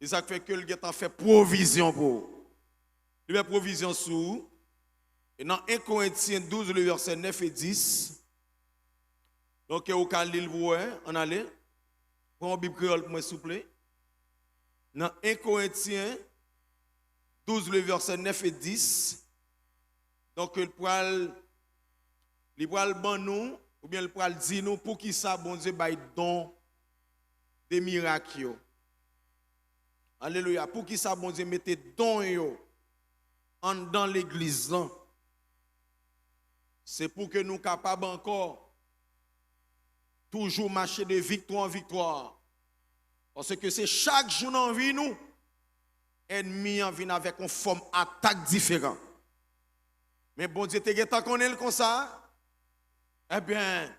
Et ça fait que le gars a fait provision pour. Il fait provision sous. Et dans 1 Corinthiens 12, le verset 9 et 10. Donc, au cas où vous on allait. Prends Bible créole pour moi, s'il vous plaît. Dans 1 Corinthiens 12, le verset 9 et 10. Donc, il pourra ban nous, ou bien il pourra dire nous pour qui ça, bon Dieu, bail don des miracles. Alléluia. Pour qui ça, bon Dieu, mettez don yo dans l'église. C'est pour que nous capables encore toujours marcher de victoire en victoire. Parce que c'est chaque jour dans la vie, nous, ennemis en viennent avec une forme d'attaque différente. Mais bon Dieu, tu as connaît comme ça? Eh bien,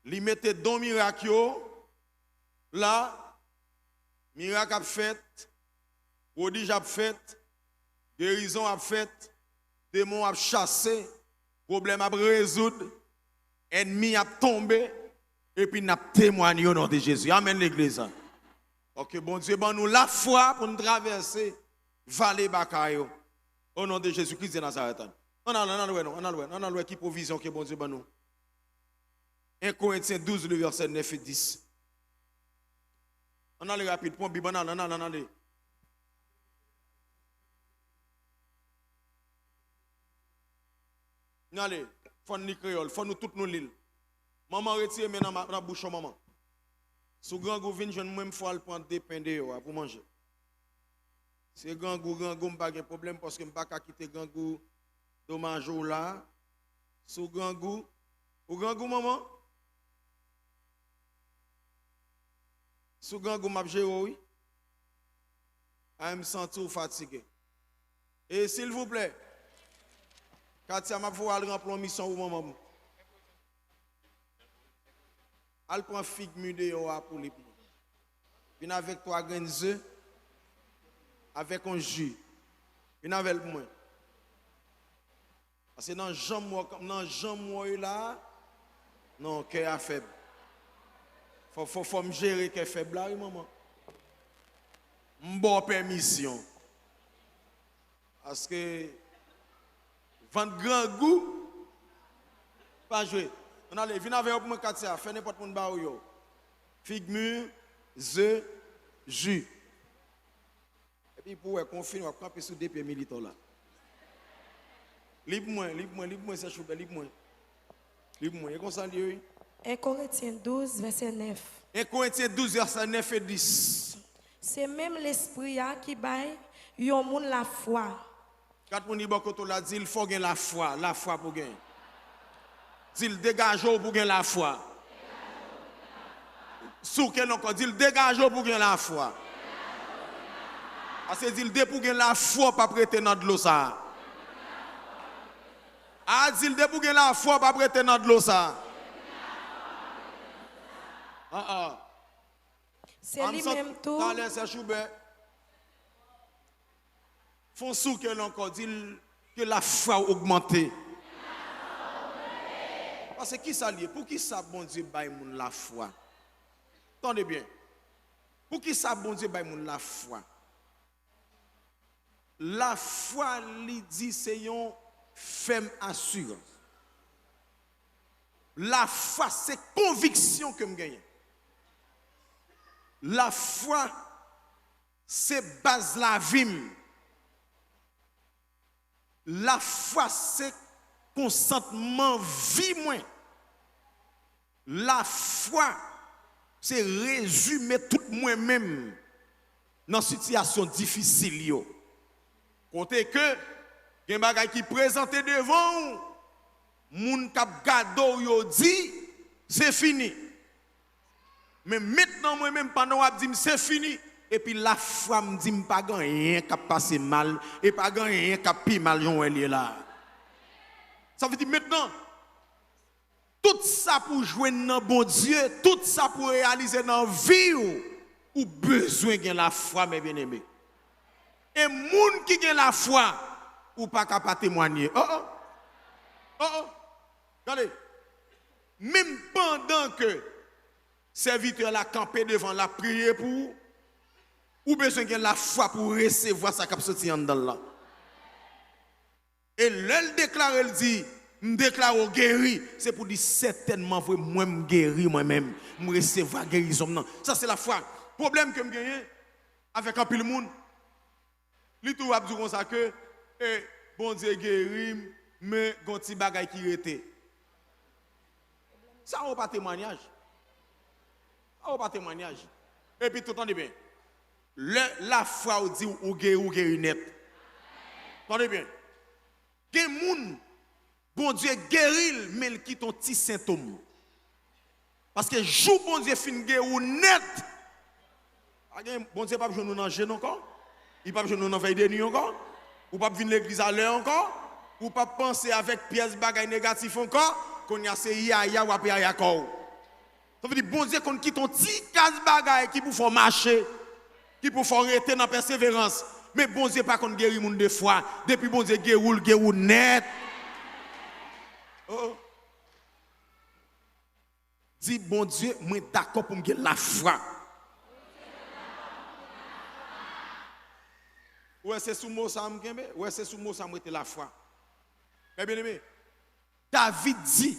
il mettait don miracle là, miracle a fait, prodige a fait, guérison a fait, démon a chassé, problème a résoudre, ennemi a tombé, et puis n'a témoigné au nom de Jésus. Amen l'église. Ok, bon Dieu, bon nous la foi pour nous traverser vallée Bakayo. Au nom de Jésus-Christ de Nazareth. On a loué qui provision que bon Dieu bon nous. 1 Corinthiens 12, le verset 9 et 10. On a le rapide, point Bible, on a le. Allez, faut nous créole, faut nous toutes nous l'île. Maman retire maintenant dans la bouche maman. Sous grand gouverne, je ne même fois le prendre des pains pour manger. C'est grand goût, pas de problème parce que je ne peux pas quitter grand goût dommage là. Sous grand goût, ou grand goût maman? Sous grand goût m'a oui. Je me sens tout fatigué. Et s'il vous plaît, Katia m'a faut aller remplir mission ou maman. Elle prend figue mûre pour les pieds. Viens avec 3 graines d'œufs, avec un jus. Viens avec moi. Parce que dans le jambe là, non, cœur est faible. Faut me gérer cœur faible là, maman. M'bon permission. Parce que vendre grand goût, pas jouer. On allez, viens avec moi, Katia, fais n'importe quoi de bar yo. Figue mûre, œufs, jus. Et puis pour confirmer, on va camper sur 2 pieds militaires là. Libre-moi, c'est choubé, libre-moi. Libre-moi, et comme ça, lui. 1 Corinthiens 12, verset 9. 1 Corinthiens 12, verset 9 et 10. C'est même l'esprit qui baille, yon moun la foi. Quand on dit que la dit, il faut gagner la foi pour gagner. Dit dégage pour gagner la foi. Sous quel encore dit dégage pour gagner la foi. Parce que dit pour gagner la foi pas prêter dans de l'eau ça. Ah dit pour gagner la foi pas prêter dans de l'eau ça. C'est lui-même tout. Font sous que l'on dit que la foi a augmenté. Parce que qui ça lié? Pour qui ça bon Dieu baille moun la foi? Attendez bien. Pour qui ça bon Dieu baille moun la foi? La foi li dit c'est une ferme assurance. La foi c'est conviction que me gagne. La foi c'est base la vie. La foi c'est consentement vie moins. La foi c'est résumer tout moi-même dans situation difficile yo. Comptez que gen bagay qui présenté devant moun k'ap gado yo dit c'est fini. Mais maintenant moi-même pendant ap dit c'est fini et puis la foi me dit pas rien qui passé mal et pas rien qui pi mal yon est là. Ça veut dire maintenant tout ça pour jouer dans bon Dieu, tout ça pour réaliser dans vie ou besoin de la foi mes bien-aimés. Et moun qui a la foi ou pas capable témoigner. Regardez. Même pendant que serviteur l'a campé devant la prière pour ou besoin de la foi pour recevoir ça qui a sorti en dedans là. Et l'elle déclare, elle dit, me déclare guéri, c'est pour dire certainement vrai, moi me guéri moi-même, me recevoir guérison. Non, ça c'est la foi. Problème que me gagne avec un pile monde, li tout va dire comme ça que bon Dieu guéri, mais gon ti bagay qui était. Ça on pas témoignage. Ça on pas témoignage. Et puis tout entendez bien. La foi ou dit ou guéri net. Entendez bien. Gen moun bon Dieu guérit mais il quitte ton petit symptôme. Parce que jour bon Dieu fin guéri net. Bon Dieu pas besoin nous dans jeûne encore. Il pas besoin nous dans veille de nuit encore. Ou pas venir l'église à l'heure encore. Ou pas penser avec pièces bagay négatif encore qu'on y a c'est ya ou après ya encore. Ça veut dire bon Dieu qu'on quitte ton petit casse bagay qui pour faire marcher, qui pour faire rester dans persévérance. Mais bon Dieu pas qu'on guérit moun deux fois. Depuis bon Dieu guérit net. Oh. Dis bon Dieu, moi d'accord pour me gagner la foi. Ouais, c'est sous mot ça m'kembe. Ouais, c'est sous mot ça m'était la foi. Mais bien aimé, David dit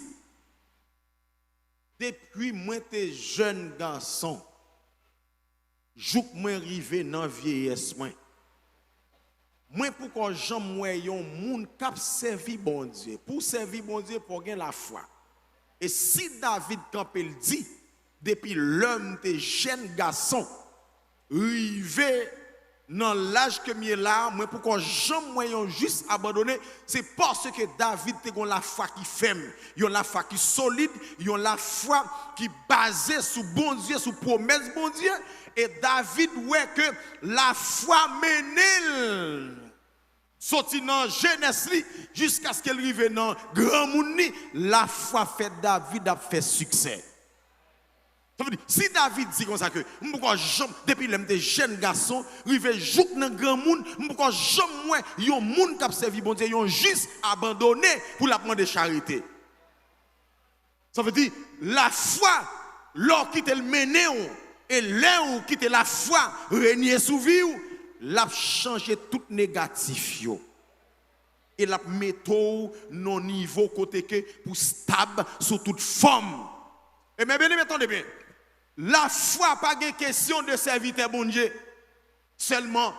depuis moi t'es jeune garçon, jouk moi rivé dans vieillesse moi. Moi pourquoi j'en moi yon moun k'ap servi bon Dieu. Pour servir bon Dieu pour gagner la foi. Et si David Campbell dit depuis l'homme t'es jeune garçon, rivé dans l'âge que m'y est là, moi pourquoi j'en moyen juste abandonné, c'est parce que David te la foi qui ferme, yon la foi qui solide, yon la foi qui basée sur bon Dieu, sur promesse bon Dieu, et David ouais que la foi menait sorti dans jeunesse jusqu'à ce qu'elle arrive dans grand monde, la foi fait David a fait succès. Si David dit comme ça que pourquoi depuis l'homme des jeunes garçons rive jouk dans grand monde pourquoi jamais moi yon monde qui a servi bon Dieu yon juste abandonné pour la prendre de charité. Ça veut dire la foi l'or qui te mené et là qui te la foi régner sous vie l'a changer tout négatif yo. Et la metto non niveau côté que pour stable sous toute forme. Et mais bien attendez bien. La foi pas une question de serviteur bon Dieu seulement.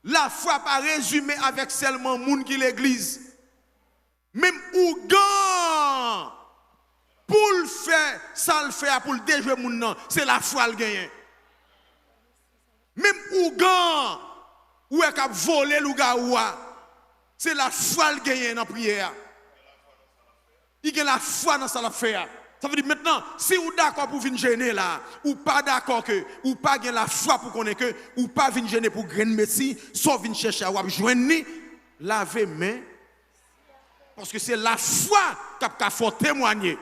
La foi pas résumé avec seulement moun qui l'église. Même ou gan pour le faire, ça le fait pour le déjouer moun nan, c'est la foi le gagne. Même ou gan ou est cap voler ou gaoua, c'est la foi le gagne dans prière. Il a la foi dans ça la faire. Ça veut dire maintenant, si vous êtes d'accord pour venir gêner là, ou pas d'accord que, ou pas gagner la foi pour qu'on ait que, ou pas venir gêner pour grain messie, soit venir chercher à joindre ni, laver main. Parce que c'est la foi qui a fait témoigner.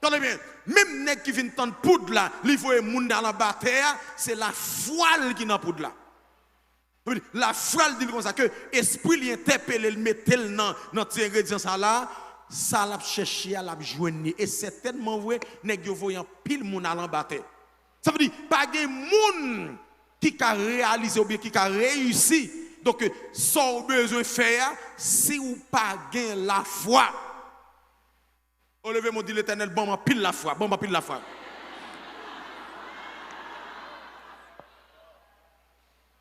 Attendez bien, même nèg qui vient tendre poudre là, li voye moun dans la bataille, c'est la foi qui dans poudre là. La foi dit comme ça que esprit li interpelle, il mettait dans notre ingrédient ça là. Ça l'a cherché à la joindre et c'est tellement vrai nèg yo voyant pile moun à l'embattre. Ça veut dire pas de moun qui a réalisé ou bien qui a réussi. Donc sans besoin faire si ou pas gain la foi. Olevez mon dit l'Éternel bon m'a pile la foi, bon m'a pile la foi.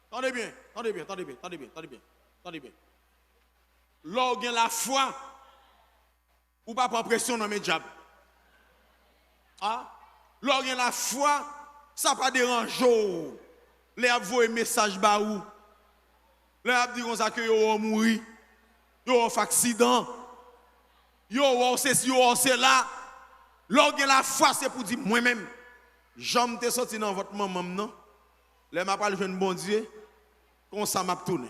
Attendez bien, attendez bien, attendez bien, attendez bien, attendez bien, attendez bien. Lorsque la foi ou pas prendre pression dans mes diables. Ah? Lorsque la foi, ça pas déranger. Les avouer message ba ou. Les a dit comme ça que yo mourir. Yo fait accident. Yo c'est yo c'est là. Lorsque la foi c'est pour dire moi-même j'aime te sorti dans votre maman non. Les m'a pas le jeune bon Dieu. Comme ça m'a tourné.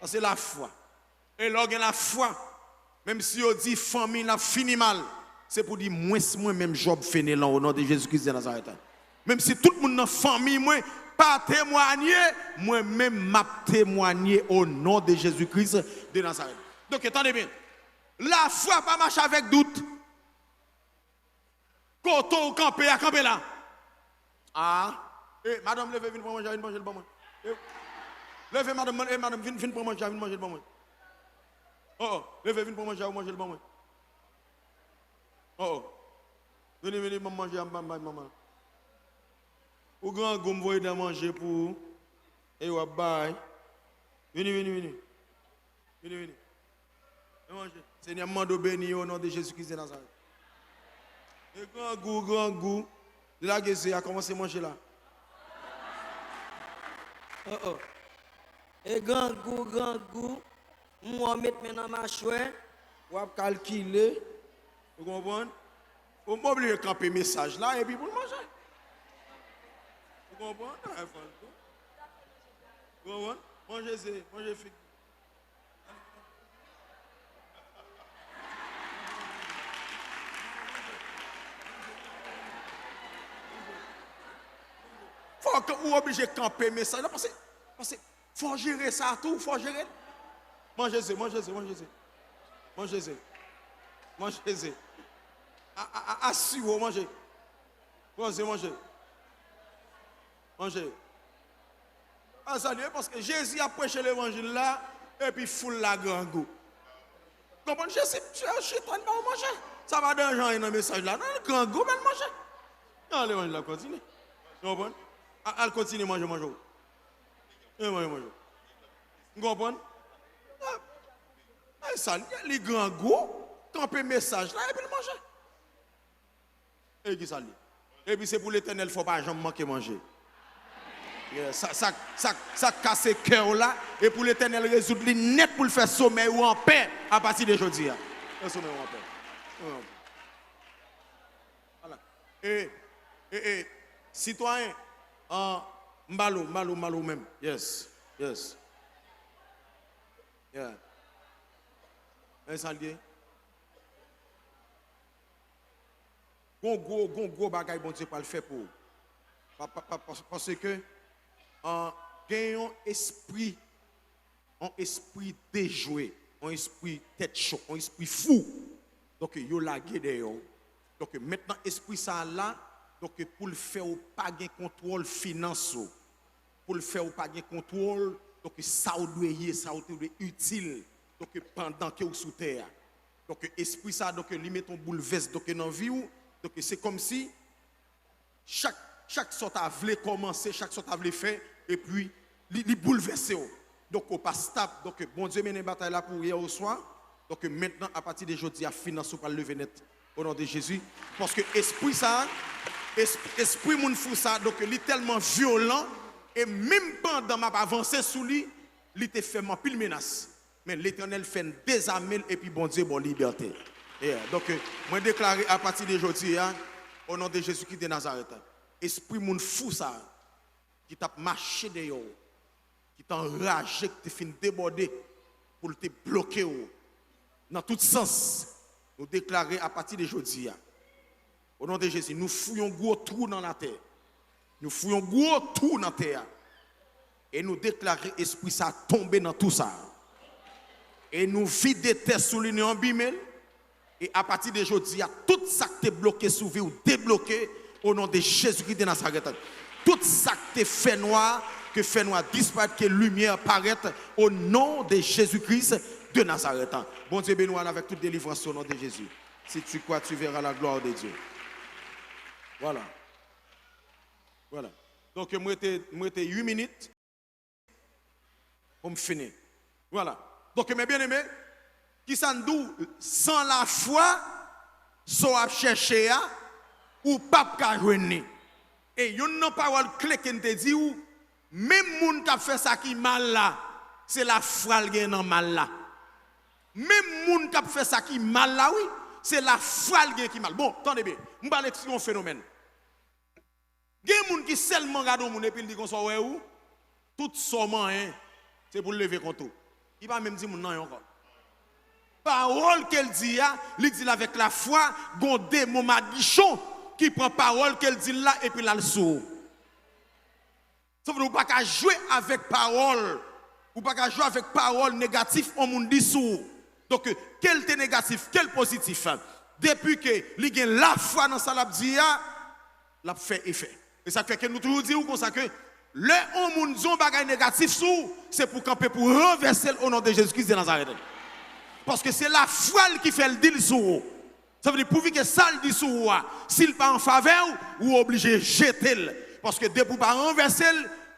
C'est la foi. Et lorsque la foi même si on dit famille n'a fini mal, c'est pour dire moi-même Job fini là au nom de Jésus-Christ de Nazareth. Même si tout le monde dans la famille, moi, pas témoigner, moi-même m'a témoigné au nom de Jésus-Christ de Nazareth. Donc attendez bien, la foi pas marche avec doute. Quand on campe à camper là. Ah, Eh, madame, levez, viens pour manger, viens manger le bon moi. Levez, madame, madame, viens pour manger, viens manger le bon moi. Oh, levez, viens pour manger, viens manger le bon moi. Oh, venez, venez, manger, maman. Au grand goût, vous voyez manger pour. Et vous bye. Venez, venez, venez. Venez, venez. Manger. Seigneur, mando béni au nom de Jésus-Christ de Nazareth. Et grand goût. De la guise a commencé à manger là. Oh. Et grand goût. Moi, mettre maintenant ma chouette. Ou à calculer. Vous comprenez? Vous pas oublier de camper message là et puis pour le manger. Vous comprenez? Vous comprenez? Mangez-y, mangez figue. Faut que vous obligez de camper message là parce que faut gérer ça tout, faut gérer. Mangez-y, mangez-y, mangez-y. Mangez-y. Mangez-y. Assis-vous, mangez. Mangez, mangez. Mangez. Ah, ça parce que Jésus a prêché l'évangile là, et puis foule la grand goût. Comprenez, Jésus, je train de manger. Ça va dans dans le message là, non, le grand goût, mais manger. Non, l'évangile là, continue. Vous comprenez? Elle continue, manger, manger. Et manger, manger. Vous comprenez? Ah, ça, les grands goûts, camper message là, et puis le manger. Et qui ça dit? Et puis c'est pour l'Éternel, il ne faut pas jamais manquer manger. Yeah, ça casse le cœur là, et pour l'Éternel résoudre les net pour le faire sommeil ou en paix à partir d'aujourd'hui. Un sommeil ou en paix. Voilà. Et citoyen, malo même. Yes. Yeah. Un salier. Gros bagay bon Dieu pas le faire pour. Parce que gagnons un esprit déjoué, un esprit tête chaud, un esprit fou. Donc yo la guédé. Donc maintenant esprit ça là, donc pour le faire pas gain contrôle financier, pour le faire pas gain contrôle, donc ça doit utile. Donc pendant que vous sous terre. Donc esprit ça donc lui met ton bouleverse donc dans vie ou donc c'est comme si chaque sorte à voulu commencer, chaque sorte à voulu faire et puis il bouleverse. Donc on pas stable. Donc bon Dieu mène une bataille là pour hier au soir. Donc maintenant à partir d'aujourd'hui à finance pour lever net au nom de Jésus parce que esprit ça esprit moun fou ça donc il est tellement violent et même pendant m'a avancer sous lui, il te fait pile menace. Mais l'Éternel fait désarmer et puis bon Dieu, bon liberté. Yeah. Donc, moi déclare à partir d'aujourd'hui, au nom de Jésus-Christ de Nazareth, esprit moun fou ça, qui t'a marché dehors, qui t'a enragé, qui t'a fait déborder pour te bloquer. Dans tout sens, nous déclarer à partir d'aujourd'hui, au nom de Jésus, nous fouillons gros trou dans la terre. Nous fouillons gros trou dans la terre. Et nous déclarer esprit ça tomber dans tout ça. Et nous vider terre sous l'union bimel. Et à partir d'aujourd'hui, tout ça qui est bloqué sous vie ou débloqué au nom de Jésus-Christ de Nazareth. Tout ça qui est fait noir, que fait noir disparaître, que lumière apparaît au nom de Jésus-Christ de Nazareth. Bon Dieu bénisse avec toute délivrance au nom de Jésus. Si tu crois, tu verras la gloire de Dieu. Voilà. Voilà. Donc, moi, j'étais 8 minutes pour me finir. Voilà. Donc, mes bien-aimés, qui s'en doute, sans la foi, soit chercher ou pas qu'à joindre. Et il y a une parole clé qui te dit, même moun qui a fait ça qui mal là, c'est la foi qui est dans mal là. Même moun qui a fait ça qui mal là, oui, c'est la foi qui est mal. Bon, attendez bien, je vais parler de un phénomène. Il y a des gens qui seulement regardent moun et puis ils disent qu'on soit ouais ou, tout somme, c'est pour lever contre tout. Il va même dire mon non encore. Parole qu'elle dit, il dit avec la foi, gon démon madichon qui prend parole qu'elle dit là et puis là le sort. Sauf que vous pas qu'à jouer avec parole, vous pas qu'à jouer avec parole négative on monde dit sous. Donc quel est négatif, quel positif. Depuis que il gagne la foi dans ça l'a dit, l'a fait effet. Et ça fait que nous toujours disons comme ça que le on moun zon bagay négatif sous, c'est pour camper pour renverser au nom de Jésus-Christ de Nazareth. Parce que c'est la foi qui fait le deal sur vous. Ça veut dire pour que ça le dit sur vous, s'il pas en faveur, ou obligé de jeter. Parce que depuis pas renverser,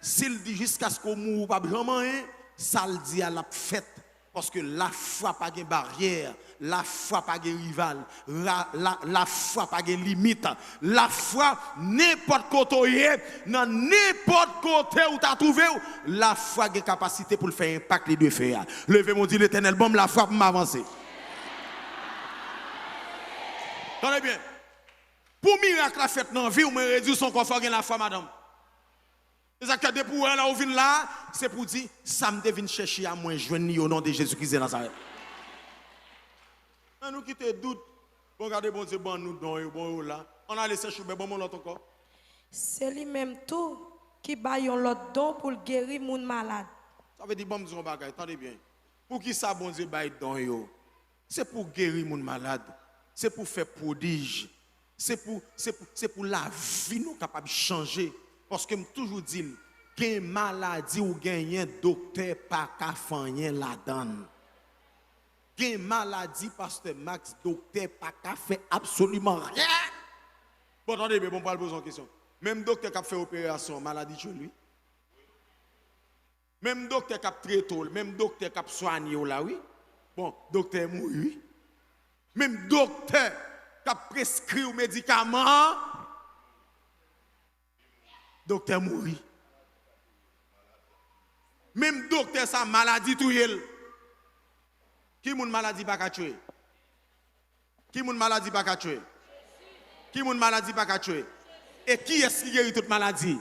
s'il dit jusqu'à ce qu'on mourra pas jamais, ça le dit à la fête. Parce que la foi pas de barrière, la foi pas de rival, la foi pas de limite, la foi n'importe côté, dans n'importe côté où tu as trouvé, la foi a capacité pour le faire impact les deux faire. Levez mon Dieu l'Éternel, bon la foi pour m'avancer. Tenez bien. Pour miracle la fête dans la vie, on me réduit son confort dans la foi, madame. C'est ça que depuis là, on vient là, c'est pour dire, ça me devine chercher à moi, joindre au nom de Jésus-Christ de Nazareth. Nous qui te doute, regardez bon Dieu, bon nous, bon là. On a laissé chouber, bon l'autre encore. C'est lui-même tout qui baille l'autre don pour guérir mon malade. Ça veut dire, bon Dieu, bagay, attendez bien. Pour qui ça, bon Dieu, baille don yo? C'est pour guérir mon malade. C'est pour faire prodige. C'est pour la vie nous capable de changer. Parce que je toujours dit, qu'une maladie ou un docteur pas qu'à faire la donne. Qu'une maladie, pasteur Max, docteur pas qu'à faire absolument rien. Bon, attendez, mais bon, pas poser une question. Même docteur qui a fait opération, maladie chez lui. Même docteur qui a traité, même docteur qui a soigné, là, oui. Bon, docteur mourit, oui. Même docteur qui a prescrit un médicament, docteur mourit. Même docteur sa maladie tout yel. Qui moun maladie pas ka tuer? Qui moun maladie pas ka tuer? Qui moun maladie pas ka tuer? Et qui est-ce qui guérit toute maladie?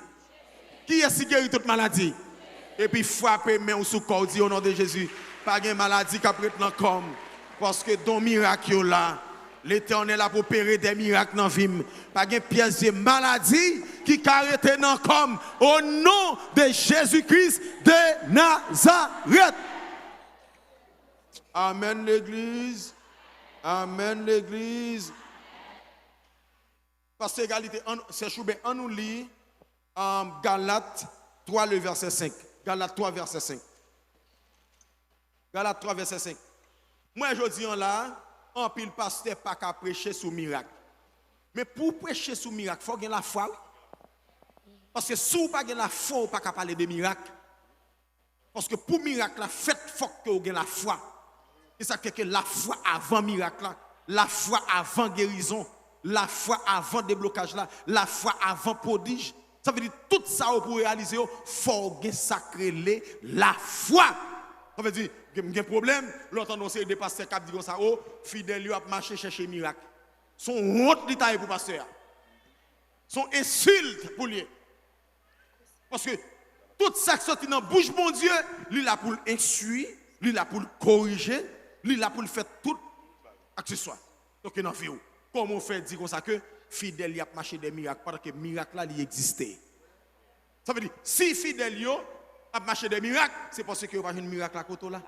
Qui est-ce qui guérit toute maladie? Et puis frapper main sous corps dit au nom de Jésus, pas de maladie qui a pris dans comme parce que dans miracle là, l'Éternel a opéré des miracles dans la vie. Pas de pièce de maladie qui arrêté dans comme au nom de Jésus-Christ de Nazareth. Amen l'église. Amen l'église. Parce que égalité, c'est choubé, on nous lit Galates 3, le verset 5. Galates 3, verset 5. Galates 3, verset 5. Moi, je dis là, un pile pasteur pas qu'à prêcher sous miracle. Mais pour prêcher sous miracle, il faut avoir la foi. Parce que si vous n'avez pas la foi, vous ne pouvez pas parler de miracle. Parce que pour miracle, la fête, il faut que vous ayez la foi. Et ça fait que la foi avant miracle, la foi avant guérison, la foi avant déblocage, la foi avant prodige. Ça veut dire tout ça pour réaliser, il faut sacrer la foi. Ça veut dire, il y a un problème, l'autre annoncé des pasteurs qui disent ça, oh, fidèle, il a marché chercher miracle. Son honte détail pour pasteur. Son insulte pour lui. Parce que tout ça qui sort dans la bouche, mon Dieu, lui là pour l'insuire, lui là pour le corriger, lui là pour le faire tout accessoire. Donc, dans la vie, comment on fait dire comme ça que fidèle, il a marché des miracles, parce que miracle là, il existait. Ça veut dire, si fidèle, a marché des miracles, c'est parce que vous n'avez pas un miracle à côté là.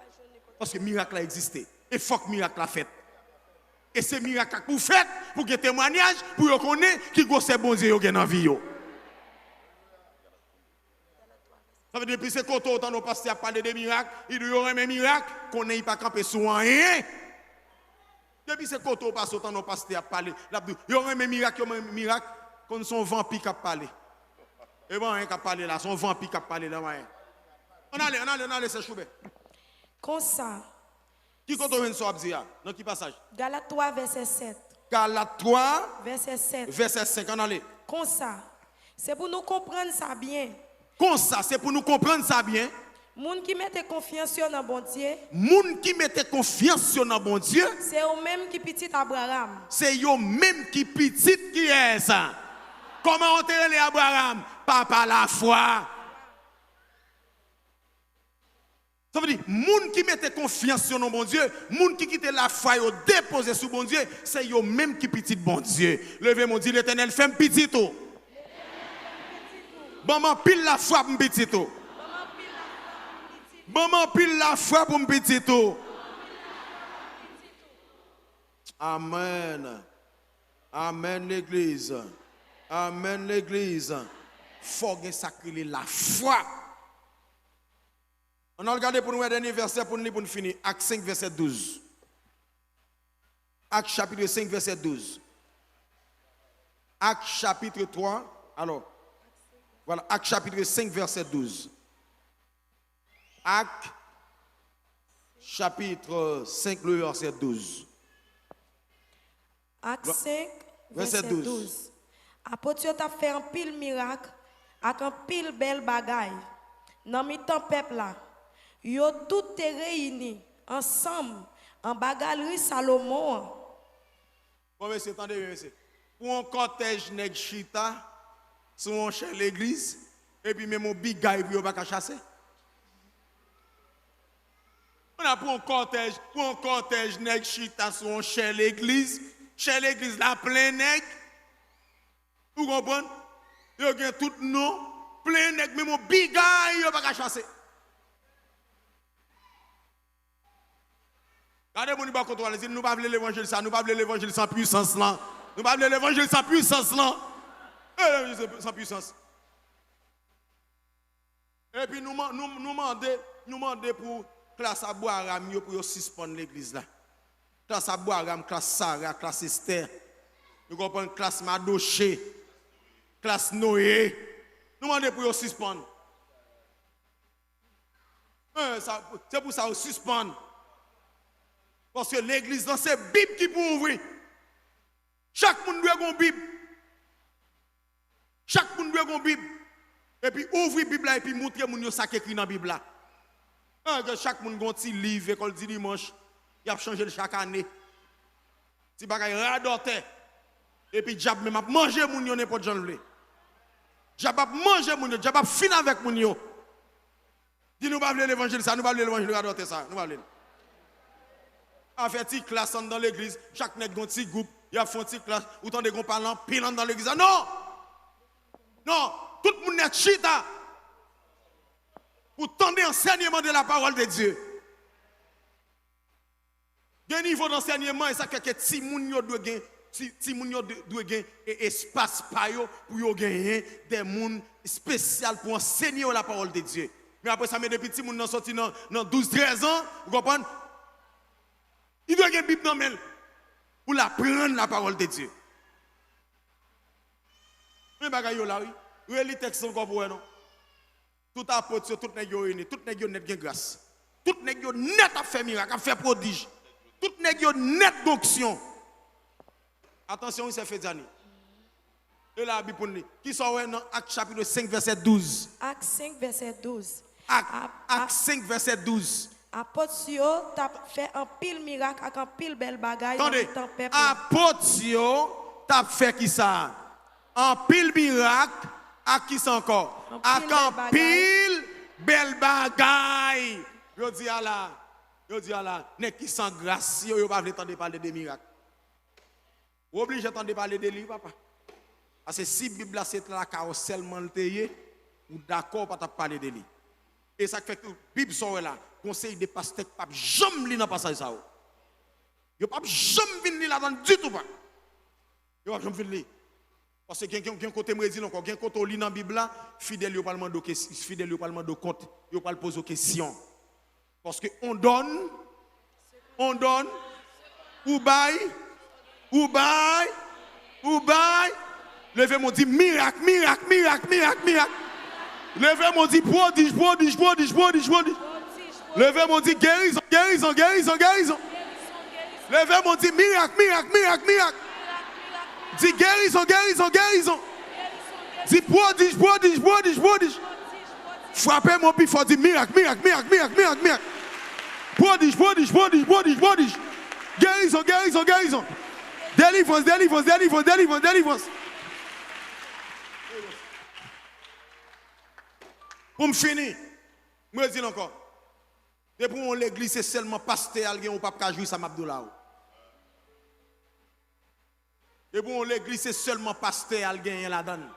Parce que le miracle a existé. Et il faut que le miracle a fait. Et c'est miracle que vous faites pour que témoignage, pour que vous connaissiez qui est bon Dieu dans la vie. Ça veut dire que c'est quand on a passé à parler de miracles, il y aurait un miracle qu'on n'ait pas campé sur rien. Depuis c'est quand on passe autant de pasteur à parler, il y aurait un miracle, qu'on son vampire qui a parlé. Et bon, rien qui a parlé là, son vampire qui a parlé là. On allait, c'est choubé. Comme ça. Qui compte on vient dire dans quel passage? Galates 3, verset 7. Galates 3, verset 7. Verset 5, on allait. Comme ça. C'est pour nous comprendre ça bien. Comme ça, c'est pour nous comprendre ça bien. Moun qui mette confiance sur le bon Dieu. Moun qui mette confiance sur le bon Dieu. C'est eux même qui petit Abraham. C'est eux même qui petit qui est ça. Comment on te les Abraham? Papa la foi. Ça veut dire, moun qui mette confiance sur nos bon Dieu, moun qui quitte la foi et déposer sur bon Dieu, c'est eux même qui petit bon Dieu. Levez mon Dieu, l'Éternel fait un petit tout. Bon, pile la foi pour un petit tout. Bon, pile la foi pour un petit tout. Amen. Amen l'église. Amen l'église. faut que sacré la foi. On a regardé pour nous un dernier verset pour nous finir. Acte 5, verset 12. Acte chapitre 5, verset 12. Acte chapitre 3. Alors, voilà, Acte chapitre 5, verset 12. Acte chapitre 5, le verset 12. Acte 5, Verset verset 12. 12. Apôtre t'a fait un pile miracle avec un pile belle bagaille. Dans mi temps peuple là, yo tout est réunis ensemble en bagalerie Salomon. Bon, monsieur, attendez, monsieur. Pour un cortège nèg chita, sur un chef l'église, et puis même un big guy, puis on va pas chasser. On a pour un cortège nèg chita, sur un chef l'église la plein nèg. Vous comprenez? Il y a tout nom, plein nèg, même un big guy, on va pas chasser. Regardez, mon pas contrôler, nous ne pas l'évangile ça, nous pas l'évangile sans puissance là. Nous pas l'évangile sans puissance là. Sans puissance. Et puis nous demandons pour classe à Boaram pour suspendre l'église là. Classe à Boaram, classe Sarah, classe Esther. Nous comprenons classe Madoché, classe Noé. Nous demandons pour suspendre. C'est pour ça qu'on suspend. Parce que l'église, c'est la Bible qui peut ouvrir. Chaque monde doit avoir une Bible. Chaque monde doit avoir une Bible. Et puis ouvrir la Bible là, et puis montrer mon ça qui écrit dans la Bible là. Chaque monde a un petit livre, école du dimanche. Il a changé chaque année. Si bagay radote. Et puis Diable même a mangé mon yo n'importe Jean le. Diable a mangé mon yo, Diable a fini avec mon yo. Dis nous pas l'évangile ça, nous pas l'évangile radote ça, nous pas en fait, une classe dans l'église, chaque nègre a un petit groupe, il y a une petite classe, autant de gens parlant, pilant dans l'église. Non! Non! Tout le monde est chita pour tendre l'enseignement de la parole de Dieu. Il y a un niveau d'enseignement, et ça fait que si moun yo doit gagner espace pour gagner des gens spéciaux pour enseigner la parole de Dieu. Mais après ça, des petits gens qui sorti dans 12-13 ans, vous comprenez? Il doit y avoir une Bible dans le pour la prendre la parole de Dieu. Mais bagay yo là oui, les textes encore pour non. Tout apôtre, tout nèg yo réuni, tout nèg yo net gen grâce. Tout nèg yo net a fait miracle, a fait prodige. Tout nèg yo net d'onction. Attention, c'est fait d'année. Et la Bible pour nous. Qui sont dans Acte chapitre 5 verset 12. Acte 5, verset 12. Acte 5 verset 12. Apôtre t'a fait un pile miracle avec un pile belle bagaille. Attendez, apôtre t'a fait qui ça? Un pile miracle à qui ça encore? Avec un pile belle bagaille. Yo dis à la, n'est qui sans grâce, yo pas entendre parler de miracles. Vous obligez d'entendre parler de lui, papa. Parce que si la Bible c'est la carrossel menteye, ou d'accord pas parler de lui. Et ça fait que la Bible sont là. Conseil des pasteurs pas jamais li dans passage ça. Yo pas jamais venir là-dedans du tout pas. Yo pas jamais venir. Parce que quelqu'un côté me dit encore, quelqu'un côté li dans la Bible là, fidèle au parlement de fidèle au parlement de compte, yo pas poser question. Parce que on donne ou bail. Levez mon dit miracle. Levez mon dit prodige. Levez mon dit guérison. Levez mon dit miracle. Dis guérison. Dis prodige. Frappez mon plus fort, dis miracle. Prodige. Guérison. Délivrance. Pour me finir, je me dis encore. Et pour l'église, c'est seulement pasteur ou pas jouer ça m'abdoula. Et pour l'église, c'est seulement pasteur qui la donne.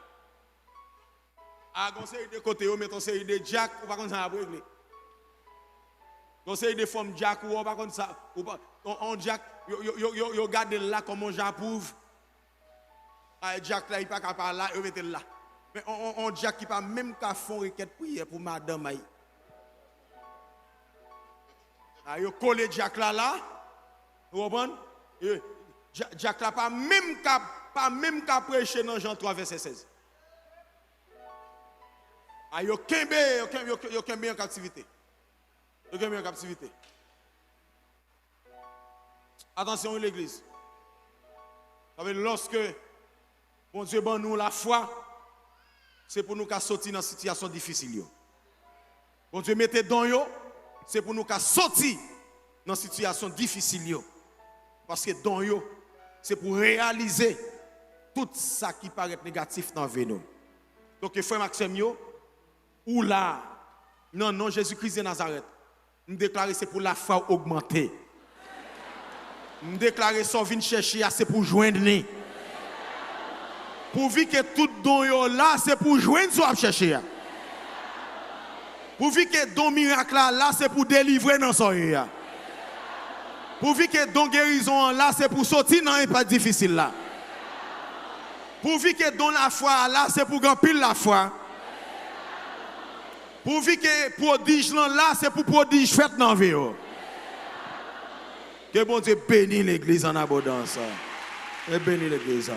À conseil de côté, on met un série de Jack, ou pas comme ça à régler. Conseil de femmes Jack, ou pas comme ça. On Jack, yo garde là comme on j'approuve. Jack là, il pas capable là, il met là. Mais on dit qu'il pas même qu'à faire requête prière pour madame Aïe. Yo collé Jack là. Vous comprenez? Jack là pas même qu'à prêcher dans Jean 3 verset 16. Yo kembe en captivité. Yo kembe en captivité. Attention l'église. Lorsque bon Dieu ban nous la foi, c'est pour nous qu'à sortir dans une situation difficile. Bon Dieu mettez dans yo, c'est pour nous qu'à sortir dans une situation difficile. Parce que dans yo, c'est pour réaliser tout ça qui paraît négatif dans la vie. Donc frère Maxime yo, ou là, non, Jésus-Christ de Nazareth, nous déclarer c'est pour la foi augmenter. Nous déclarer ça vient chercher, c'est pour joindre. Pourvu que tout don yo là, c'est pour joindre soit chercher. Pourvu que don miracle là, c'est pour délivrer dans son ya. Pourvu que don guérison là, c'est pour sortir dans un pas difficile là. Pourvu que don la foi là, c'est pour gagner la foi. Pourvu que prodige là, c'est pour prodige fait dans vie. Que bon Dieu bénisse l'église en abondance. Et bénisse l'église.